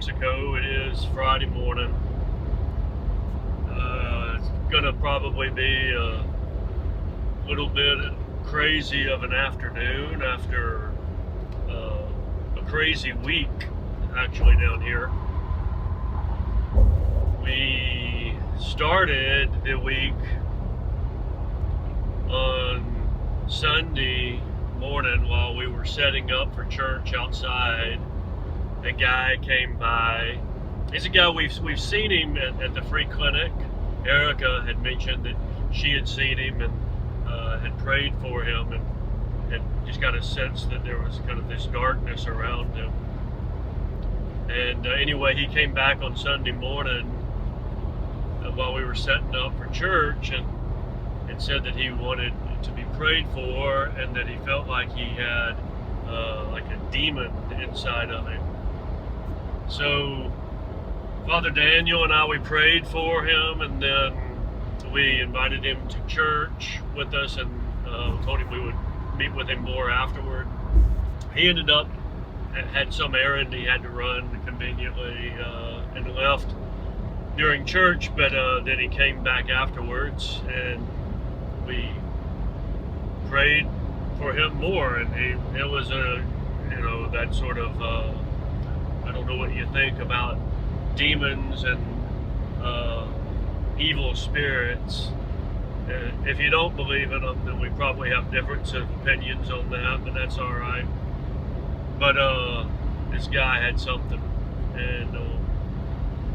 Mexico. It is Friday morning. It's gonna probably be a little bit crazy of an afternoon after a crazy week actually down here. We started the week on Sunday morning while we were setting up for church outside. A guy came by. He's a guy we've seen him at the free clinic. Erica had mentioned that she had seen him and had prayed for him and had just got a sense that there was kind of this darkness around him. And anyway, he came back on Sunday morning while we were setting up for church and said that he wanted to be prayed for and that he felt like he had like a demon inside of him. So Father Daniel and I, we prayed for him, and then we invited him to church with us and told him we would meet with him more afterward. He ended up had some errand he had to run conveniently and left during church, but then he came back afterwards and we prayed for him more, and it was that sort of I don't know what you think about demons and evil spirits. If you don't believe in them, then we probably have different opinions on that, but that's all right. But this guy had something, and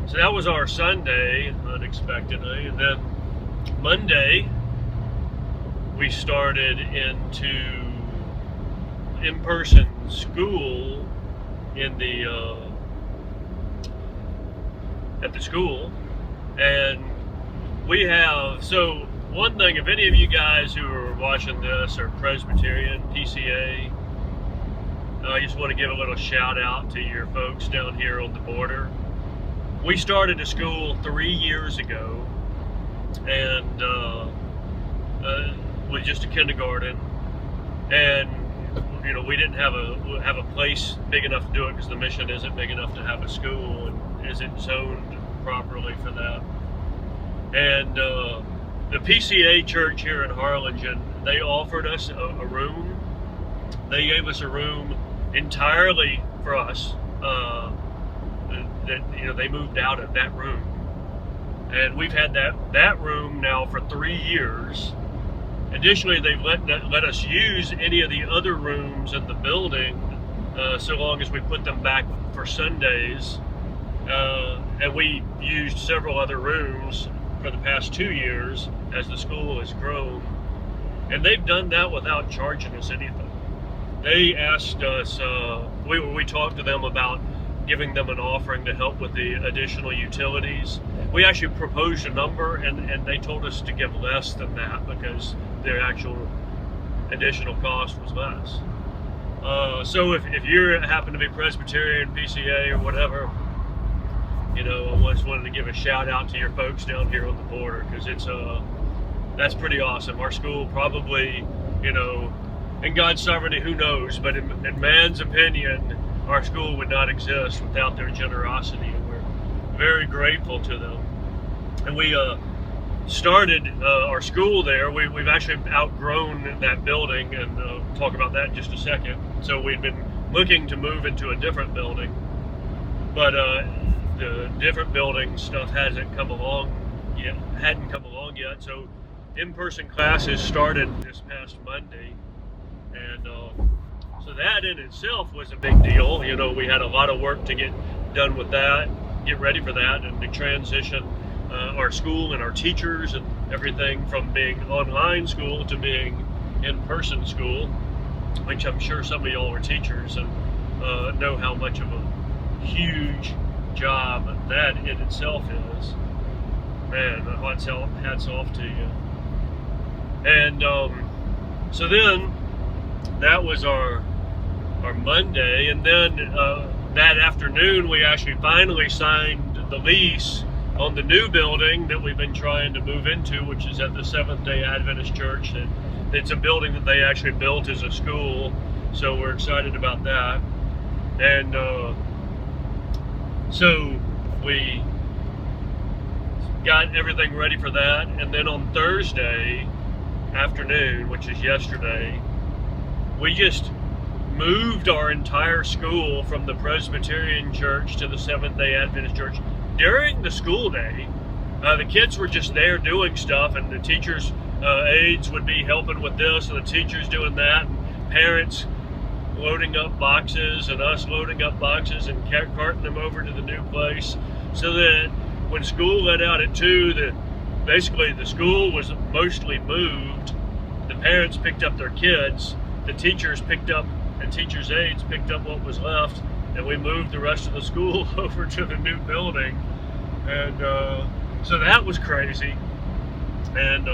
so that was our Sunday, unexpectedly. And then Monday, we started into in-person school at the school, and we have, so one thing, if any of you guys who are watching this are Presbyterian, PCA, I just want to give a little shout out to your folks down here on the border. We started a school 3 years ago, and with just a kindergarten, and we didn't have a place big enough to do it because the mission isn't big enough to have a school and isn't zoned properly for that. And the PCA church here in Harlingen, they offered us a room. They gave us a room entirely for us. They moved out of that room, and we've had that room now for 3 years. Additionally, they've let us use any of the other rooms in the building so long as we put them back for Sundays. And we used several other rooms for the past 2 years as the school has grown. And they've done that without charging us anything. They asked us, we talked to them about giving them an offering to help with the additional utilities. We actually proposed a number, and they told us to give less than that because their actual additional cost was less. So if you happen to be Presbyterian, PCA, or whatever, I just wanted to give a shout out to your folks down here on the border, because that's pretty awesome. Our school probably, in God's sovereignty, who knows, but in man's opinion, our school would not exist without their generosity, and we're very grateful to them. And we started our school there. We've actually outgrown that building, and talk about that in just a second. So we've been looking to move into a different building, but the different building stuff hadn't come along yet. So in-person classes started this past Monday, and so that in itself was a big deal. We had a lot of work to get done with that, get ready for that, and to transition our school and our teachers and everything from being online school to being in-person school, which I'm sure some of y'all are teachers and know how much of a huge job that in itself is. Man, hats off to you. And so then that was our Monday, and then that afternoon we actually finally signed the lease on the new building that we've been trying to move into, which is at the Seventh-day Adventist Church. And it's a building that they actually built as a school, so we're excited about that. And So we got everything ready for that, and then on Thursday afternoon, which is yesterday, we just moved our entire school from the Presbyterian church to the Seventh-day Adventist church during the school day. The kids were just there doing stuff, and the teachers' aides would be helping with this, and the teachers doing that, and parents loading up boxes, and us loading up boxes and carting them over to the new place, so that when school let out at 2, basically the school was mostly moved. The parents picked up their kids, the teachers picked up, and teachers' aides picked up what was left, and we moved the rest of the school over to the new building. And so that was crazy. And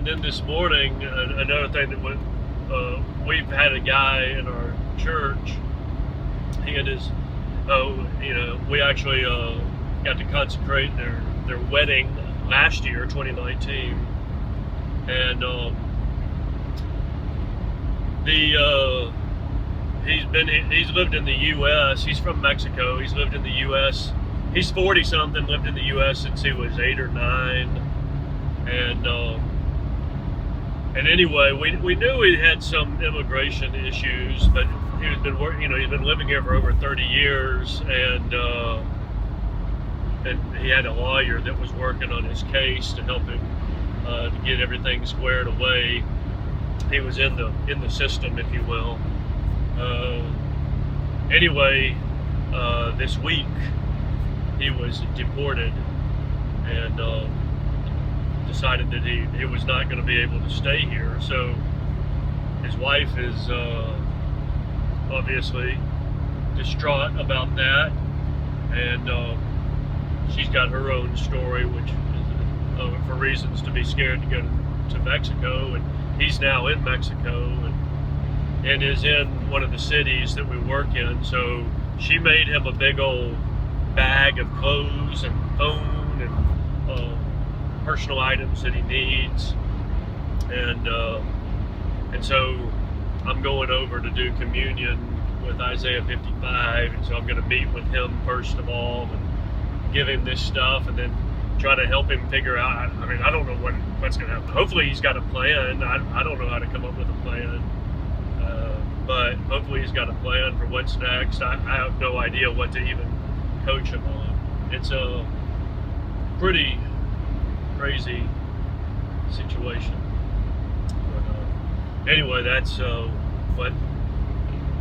then this morning, another thing that we've had a guy in our church. He and his, we actually got to consecrate their wedding last year, 2019, and he's lived in the U.S. He's from Mexico. He's lived in the U.S. He's 40 something. Lived in the U.S. since he was 8 or 9, and anyway, we knew he had some immigration issues, but he's been living here for over 30 years, and he had a lawyer that was working on his case to help him to get everything squared away. He was in the system, if you will. Anyway, this week he was deported, and decided that he was not going to be able to stay here. So his wife is obviously distraught about that, and she's got her own story, which is for reasons to be scared to go to Mexico, and he's now in Mexico and is in one of the cities that we work in. So she made him a big old bag of clothes and phone and personal items that he needs, and so I'm going over to do communion with Isaiah 55, and so I'm going to meet with him first of all and give him this stuff, and then try to help him figure out. I mean, I don't know what's going to happen. Hopefully he's got a plan. I don't know how to come up with a plan, but hopefully he's got a plan for what's next. I have no idea what to even coach him on. It's a pretty crazy situation. But anyway, that's what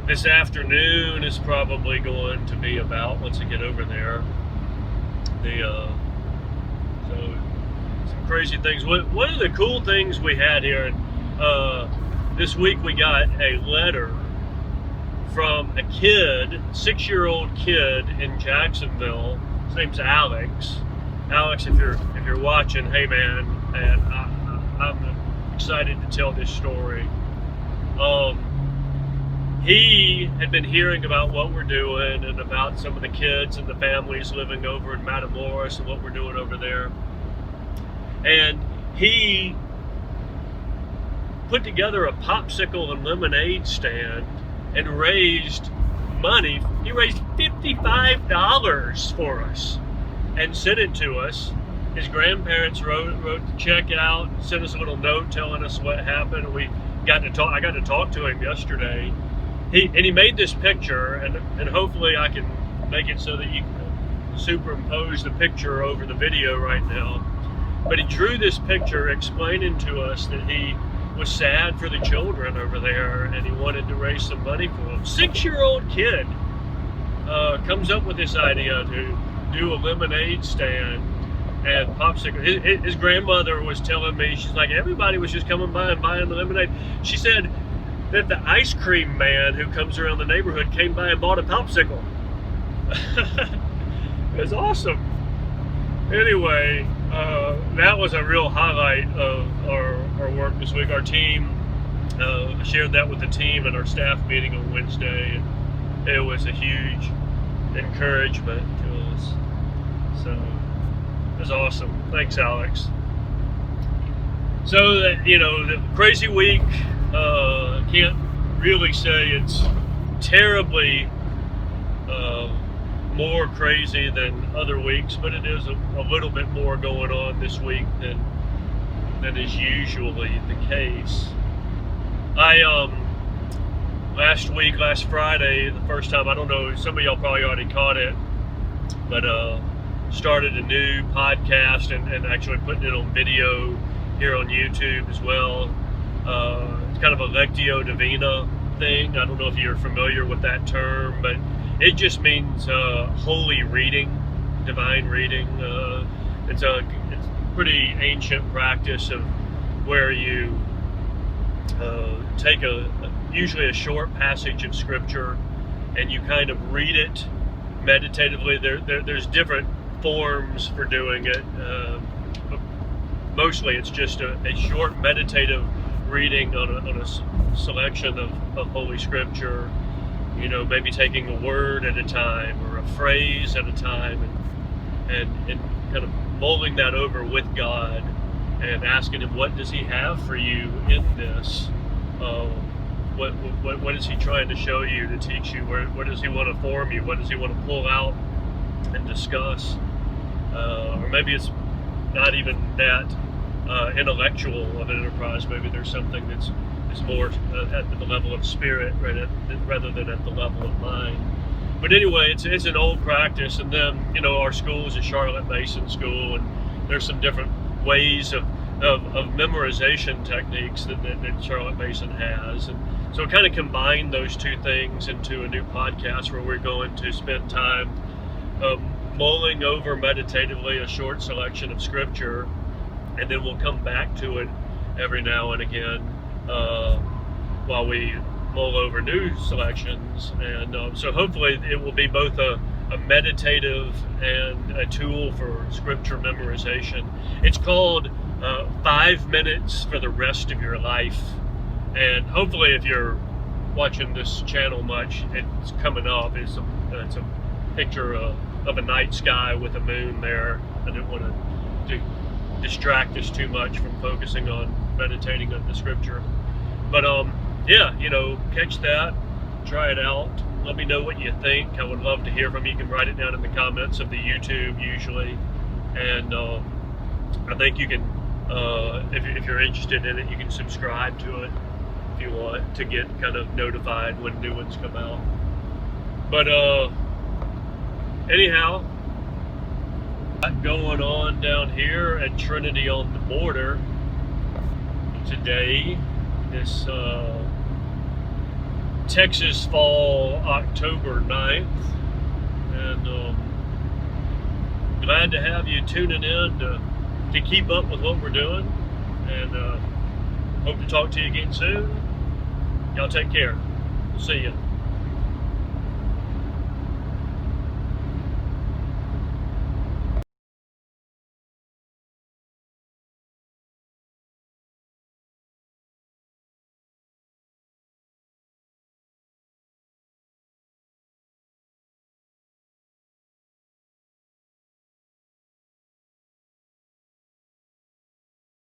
this afternoon is probably going to be about once I get over there. So some crazy things. One of the cool things we had here, this week we got a letter from a kid, 6-year-old kid in Jacksonville. His name's Alex. Alex, if you're watching, hey man, and I'm excited to tell this story. He had been hearing about what we're doing and about some of the kids and the families living over in Matamoros and what we're doing over there. And he put together a popsicle and lemonade stand and raised money. He raised $55 for us and sent it to us. His grandparents wrote the check out and sent us a little note telling us what happened. I got to talk to him yesterday. He made this picture, and hopefully I can make it so that you can superimpose the picture over the video right now. But he drew this picture explaining to us that he was sad for the children over there, and he wanted to raise some money for them. 6-year-old kid comes up with this idea to do a lemonade stand and popsicle. His grandmother was telling me, she's like, everybody was just coming by and buying the lemonade. She said that the ice cream man who comes around the neighborhood came by and bought a popsicle. It was awesome. Anyway, that was a real highlight of our work this week. Our team, I shared that with the team at our staff meeting on Wednesday, and it was a huge encouragement to us. So it was awesome. Thanks, Alex. So that, the crazy week, can't really say it's terribly more crazy than other weeks, but it is a little bit more going on this week than is usually the case. I last Friday, the first time, I don't know, some of y'all probably already caught it, but started a new podcast and actually putting it on video here on YouTube as well. It's kind of a Lectio Divina thing. I don't know if you're familiar with that term, but it just means holy reading, divine reading. It's pretty ancient practice of where you take usually a short passage of scripture and you kind of read it meditatively. There's different forms for doing it. But mostly it's just a short meditative reading on a selection of Holy Scripture. You know, maybe taking a word at a time or a phrase at a time, and kind of mulling that over with God and asking Him, what does He have for you in this? What is He trying to show you, to teach you? Where does He want to form you? What does He want to pull out and discuss? Or maybe it's not even that intellectual of an enterprise. Maybe there's something that's more at the level of spirit rather than at the level of mind. But anyway, it's an old practice. And then, you know, our school is a Charlotte Mason school, and there's some different ways of memorization techniques that Charlotte Mason has. And so kind of combine those two things into a new podcast where we're going to spend time mulling over meditatively a short selection of scripture, and then we'll come back to it every now and again while we mull over new selections. And so hopefully it will be both a meditative and a tool for scripture memorization. It's called 5 minutes for the rest of your life. And hopefully if you're watching this channel much, it's coming up. It's a picture of a night sky with a moon there. I didn't want to distract us too much from focusing on meditating on the scripture. But yeah, you know, catch that, try it out. Let me know what you think. I would love to hear from you. You can write it down in the comments of the YouTube usually. And I think you can, if you're interested in it, you can subscribe to it if you want to get kind of notified when new ones come out. But anyhow, going on down here at Trinity on the Border today, this Texas fall, October 9th, and glad to have you tuning in to keep up with what we're doing, and hope to talk to you again soon. Y'all take care. See ya.